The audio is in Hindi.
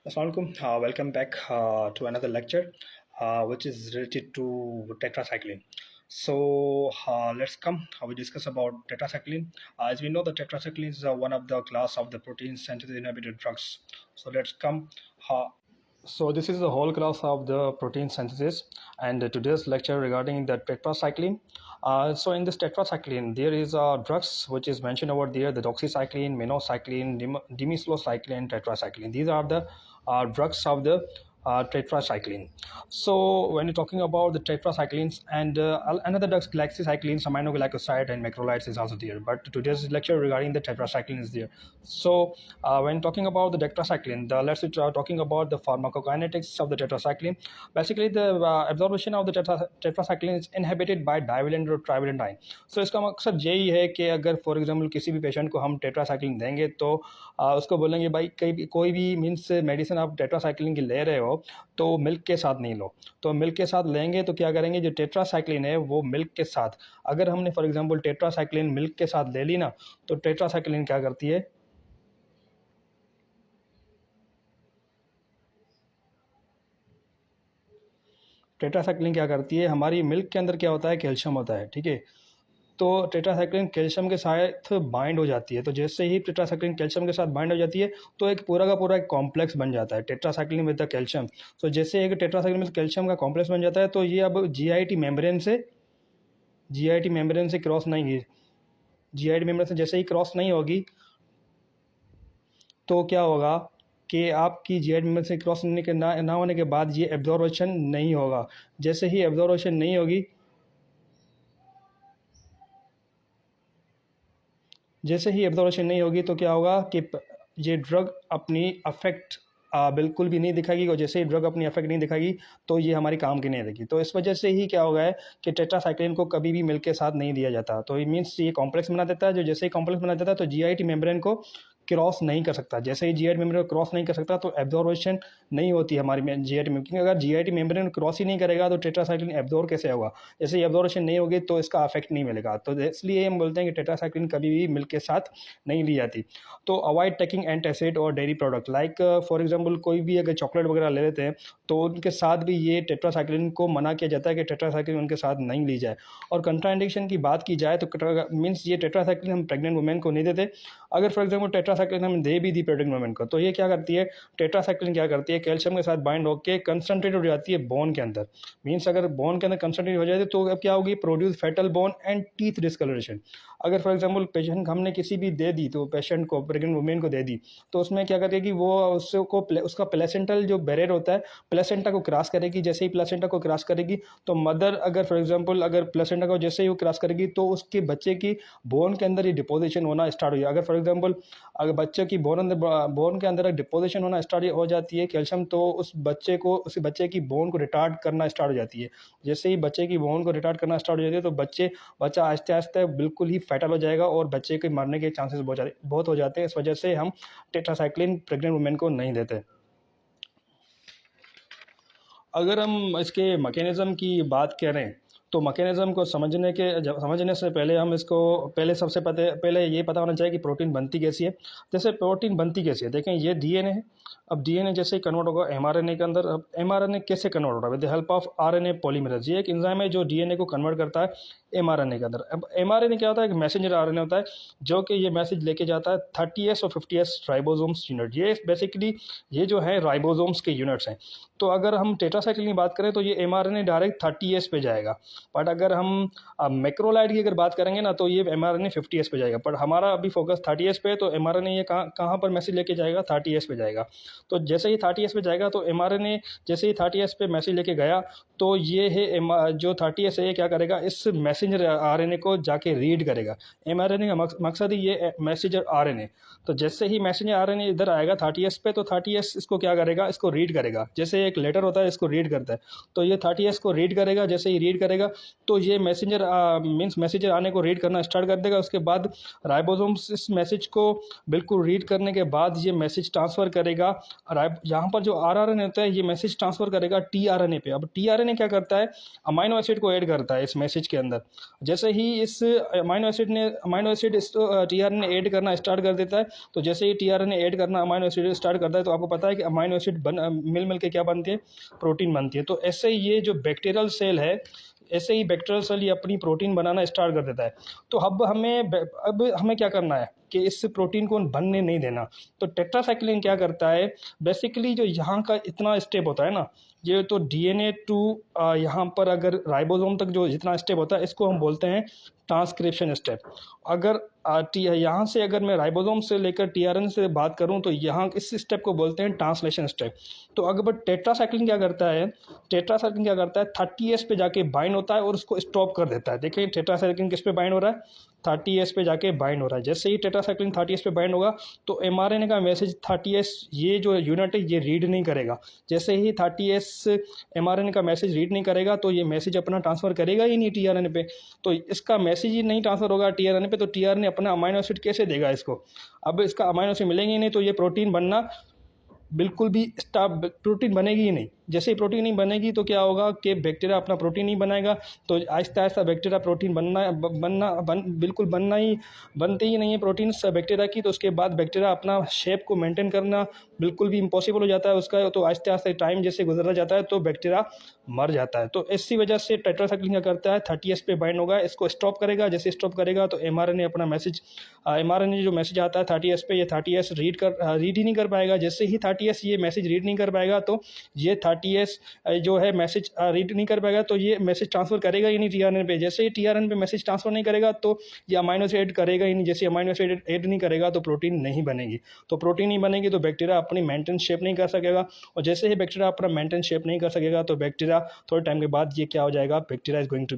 Assalamualaikum. Welcome back to another lecture, which is related to tetracycline. Let's come. We discuss about tetracycline. As we know, the tetracycline is one of the class of the protein synthesis inhibited drugs. So let's come. Uh, so this is the whole class of the protein synthesis, and today's lecture regarding the tetracycline. So in this tetracycline, there is drugs which is mentioned over there: the doxycycline, minocycline, demyclocycline, tetracycline. These are the drugs of the tetracycline. So when you're talking about the tetracyclines and another drugs, glycycyclines, aminoglycoside, and macrolides is also there. But today's lecture regarding the tetracycline is there. So when talking about the tetracycline, let's start talking about the pharmacokinetics of the tetracycline. Basically, the absorption of the tetracycline is inhibited by divalent और ट्राइवेलेंट आयन. सो इसका मकसद यही है कि अगर फॉर एग्जांपल किसी भी पेशेंट को हम टेट्रासाइक्लिन देंगे तो उसको बोलेंगे भाई कोई भी मीन्स मेडिसिन आप टेट्रासाइक्लिन की ले रहे हो तो मिल्क के साथ नहीं लो. तो मिल्क के साथ लेंगे तो क्या करेंगे, जो टेट्रासाइक्लिन है वो मिल्क के साथ, अगर हमने फॉर एग्जांपल टेट्रासाइक्लिन मिल्क के साथ ले ली ना, तो टेट्रासाइक्लिन क्या करती है, टेट्रासाइक्लिन क्या करती है, हमारी मिल्क के अंदर क्या होता है, कैल्शियम होता है. ठीक है, तो टेट्रासाइक्लिन कैल्शियम के साथ बाइंड हो जाती है. तो जैसे ही टेट्रासाइक्लिन कैल्शियम के साथ बाइंड हो जाती है तो एक पूरा का पूरा एक कॉम्प्लेक्स बन जाता है टेट्रासाइक्लिन विद द कैल्शियम. तो जैसे एक टेट्रासाइक्लिन विद कैल्शियम का कॉम्प्लेक्स बन जाता है तो ये अब जीआईटी मेम्ब्रेन से क्रॉस नहीं है. जीआईटी मेम्ब्रेन से जैसे ही क्रॉस नहीं होगी तो क्या होगा कि आपकी जीआईटी मेम्ब्रेन से क्रॉस ना होने के बाद ये एब्जॉर्बेशन नहीं होगा. जैसे ही एब्जॉर्बेशन नहीं होगी, तो क्या होगा कि ये ड्रग अपनी अफेक्ट बिल्कुल भी नहीं दिखाएगी. और जैसे ही ड्रग अपनी अफेक्ट नहीं दिखाएगी तो ये हमारी काम की नहीं रहेगी. तो इस वजह से ही क्या होगा है कि टेट्रासाइक्लिन को कभी भी मिल्क के साथ नहीं दिया जाता. तो ये मीन्स ये कॉम्प्लेक्स बना देता है. जो जैसे ही कॉम्प्लेक्स बना देता है तो जीआईटी मेम्ब्रेन को क्रॉस नहीं कर सकता. जैसे ही जीआईटी मेम्ब्रेन को क्रॉस नहीं कर सकता तो एब्जॉर्बेशन नहीं होती हमारी जीआईटी मेम्ब्रेन, क्योंकि अगर जीआईटी मेम्ब्रेन क्रॉस ही नहीं करेगा तो टेट्रासाइक्लिन एब्जॉर्ब कैसे होगा. जैसे ही एब्जॉर्बेशन नहीं होगी तो इसका अफेक्ट नहीं मिलेगा. तो इसलिए हम बोलते हैं कि टेट्रासाइक्लिन कभी भी मिल्क के साथ नहीं ली जाती. तो अवॉइड टेकिंग एंटासिड और dairy product like for example कोई भी अगर चॉकलेट वगैरह ले लेते हैं तो उनके साथ भी ये टेट्रासाइक्लिन को मना किया जाता है कि टेट्रासाइक्लिन उनके साथ नहीं ली जाए. और कंट्राइंडिकेशन की बात की जाए तो मीन्स ये टेट्रासाइक्लिन हम प्रेग्नेंट वुमेन को नहीं देते. अगर फॉर एग्जांपल टेट्रासाइक्लिन हम दे भी दी प्रेग्नेंट वुमेन को तो ये क्या करती है, टेट्रासाइक्लिन क्या करती है, कैल्शियम के साथ बाइंड होकर कंसंट्रेट हो जाती है बोन के अंदर. मीन्स अगर बोन के अंदर कंसंट्रेट हो जाती है तो अब क्या होगी, produce fetal bone and teeth discolouration. अगर फॉर एग्जांपल पेशेंट हमने किसी भी दे दी, तो पेशेंट को प्रेग्नेंट वुमेन को दे दी, तो उसमें क्या करेगी वो उसका प्लेसेंटल जो बैरियर होता है प्लेसेंटा को क्रॉस करेगी. जैसे ही प्लेसेंटा को क्रॉस करेगी तो मदर अगर फॉर एग्जांपल अगर प्लेसेंटा को जैसे ही वो क्रॉस करेगी तो उसके बच्चे की बोन के अंदर ही डिपोजिशन होना स्टार्ट हो जाएगा. अगर फॉर एग्जांपल अगर बच्चे की बोन के अंदर डिपोजिशन होना स्टार्ट हो जाती है कैल्शियम, तो उस बच्चे की बोन को रिटार्ड करना स्टार्ट हो जाती है. जैसे ही बच्चे की बोन को रिटार्ड करना स्टार्ट हो जाती है तो बच्चा आहिस्ते आहिस्ते बिल्कुल ही फैटल हो जाएगा और बच्चे के मरने के चांसेस बहुत हो जाते हैं. इस वजह से हम टेट्रासाइक्लिन प्रेग्नेंट वुमेन को नहीं देते. अगर हम इसके मैकेनिज्म की बात करें तो मैकेनिज्म को समझने से पहले हम इसको सबसे पहले ये पता होना चाहिए कि प्रोटीन बनती कैसी है. जैसे प्रोटीन बनती कैसी है, देखें ये डीएनए है. अब डीएनए जैसे ही कन्वर्ट होगा एमआरएनए के अंदर. अब एमआरएनए कैसे कन्वर्ट होगा, with the help of RNA polymerase. ये एक एंजाइम है जो डीएनए को कन्वर्ट करता है एमआरएनए के अंदर. अब एमआरएनए क्या होता है, एक मैसेंजर आरएनए होता है जो कि ये मैसेज लेके जाता है 30S और 50S राइबोसोम्स यूनिट. ये बेसिकली ये जो है राइबोसोम्स के यूनिट्स हैं. तो अगर हम टेट्रासाइक्लिन की बात करें तो ये एमआरएनए डायरेक्ट 30S पे जाएगा. बट अगर हम मैक्रोलाइड की अगर बात करेंगे ना तो ये एमआरएनए 50S पे जाएगा. पर हमारा अभी फोकस 30S पे है, तो एमआरएनए ये कहाँ पर मैसेज लेके जाएगा, 30S पे जाएगा. तो जैसे ही 30S पे जाएगा तो एमआरएनए जैसे ही 30S पे मैसेज लेके गया तो ये है जो 30S है ये क्या करेगा, इस मैसेंजर आरएनए को जाके रीड करेगा. एमआरएनए का मकसद ही ये मैसेंजर आरएनए. तो जैसे ही मैसेंजर आरएनए इधर आएगा 30S पे तो 30S इसको क्या करेगा, इसको रीड करेगा. जैसे एक लेटर होता है, इसको रीड करता है। तो ये 30S को रीड करेगा। जैसे ही रीड करेगा तो ये मैसेंजर मीन्स मैसेजर आने को रीड करना स्टार्ट कर देगा। उसके बाद राइबोसोम्स इस मैसेज को बिल्कुल रीड करने के बाद ये मैसेज ट्रांसफ़र करेगा। यहाँ पर जो RNA होता है ये मैसेज ट्रांसफ़र करेगा tRNA पे। अब tRNA क्या करता है, अमाइनो एसिड को ऐड करता है इस मैसेज के अंदर। जैसे ही इस अमाइनो एसिड इस tRNA ऐड करना स्टार्ट कर देता है, तो जैसे ही tRNA ऐड करना अमाइनो एसिड स्टार्ट करता है तो आपको पता है कि अमाइनो एसिड मिल के क्या बनती है, प्रोटीन बनती है। तो ऐसे ही ये जो बैक्टीरियल सेल है, ऐसे ही बैक्टीरियल सेल ये अपनी प्रोटीन बनाना स्टार्ट कर देता है। तो अब हमें क्या करना है कि इस प्रोटीन को बनने नहीं देना। तो टेट्रासाइक्लिन क्या करता है, बेसिकली जो यहाँ का इतना स्टेप होता है ना, ये तो DNA टू यहाँ पर अगर राइबोसोम तक जो जितना स्टेप होता है इसको हम बोलते हैं ट्रांसक्रिप्शन स्टेप। अगर यहाँ से अगर मैं राइबोसोम से लेकर tRNA से बात करूँ तो यहाँ इस स्टेप को बोलते हैं ट्रांसलेशन स्टेप। तो अगर टेट्रासाइक्लिन क्या करता है, 30S पे जाके बाइंड होता है और उसको स्टॉप कर देता है। देखिए टेट्रासाइक्लिन किस पे बाइंड हो रहा है, 30S पे जाके बाइंड हो रहा है। जैसे ही टेट्रासाइक्लिन 30S पे बाइंड होगा तो mRNA का मैसेज 30S ये जो यूनिट है ये रीड नहीं करेगा। जैसे ही 30S mRNA का मैसेज रीड नहीं करेगा तो ये मैसेज अपना ट्रांसफ़र करेगा ही नहीं tRNA पे। तो इसका मैसेज ही नहीं ट्रांसफ़र होगा tRNA पे, तो tRNA अपना अमाइनो एसिड कैसे देगा इसको। अब इसका अमाइनो एसिड मिलेंगे ही नहीं तो ये प्रोटीन बनना बिल्कुल भी प्रोटीन बनेगी ही नहीं। जैसे ही प्रोटीन नहीं बनेगी तो क्या होगा कि बैक्टीरिया अपना प्रोटीन नहीं बनाएगा। तो आहिस्ता आहिस्ता बैक्टीरिया प्रोटीन बिल्कुल बनते ही नहीं है प्रोटीन बैक्टीरिया की। तो उसके बाद बैक्टीरिया अपना शेप को मेंटेन करना बिल्कुल भी इम्पॉसिबल हो जाता है उसका। तो आहिस्ते आहिस्ते टाइम जैसे गुजरता जाता है तो बैक्टीरिया मर जाता है। तो इसी वजह से टेट्रासाइक्लिन क्या करता है, 30S पे बाइंड होगा, इसको स्टॉप करेगा। जैसे स्टॉप करेगा तो mRNA अपना मैसेज जो मैसेज आता है 30S पे, ये 30S रीड ही नहीं कर पाएगा। जैसे ही 30S ये मैसेज रीड नहीं कर पाएगा तो ये 30S जो है मैसेज रीड नहीं कर पाएगा तो ये मैसेज ट्रांसफ़र करेगा ही नहीं tRNA पे। जैसे ही tRNA पे मैसेज ट्रांसफ़र नहीं करेगा तो ये अमाइनो एसिड ऐड करेगा ही नहीं। जैसे अमाइनो एसिड ऐड नहीं करेगा तो प्रोटीन नहीं बनेगी। तो प्रोटीन नहीं बनेगी तो बैक्टीरिया अपनी मेंटेन शेप नहीं कर सकेगा। और जैसे ही बैक्टीरिया अपना मेंटेन शेप नहीं कर सकेगा तो बैक्टीरिया थोड़े टाइम के बाद ये क्या हो जाएगा, बैक्टीरिया इज गोइंग टू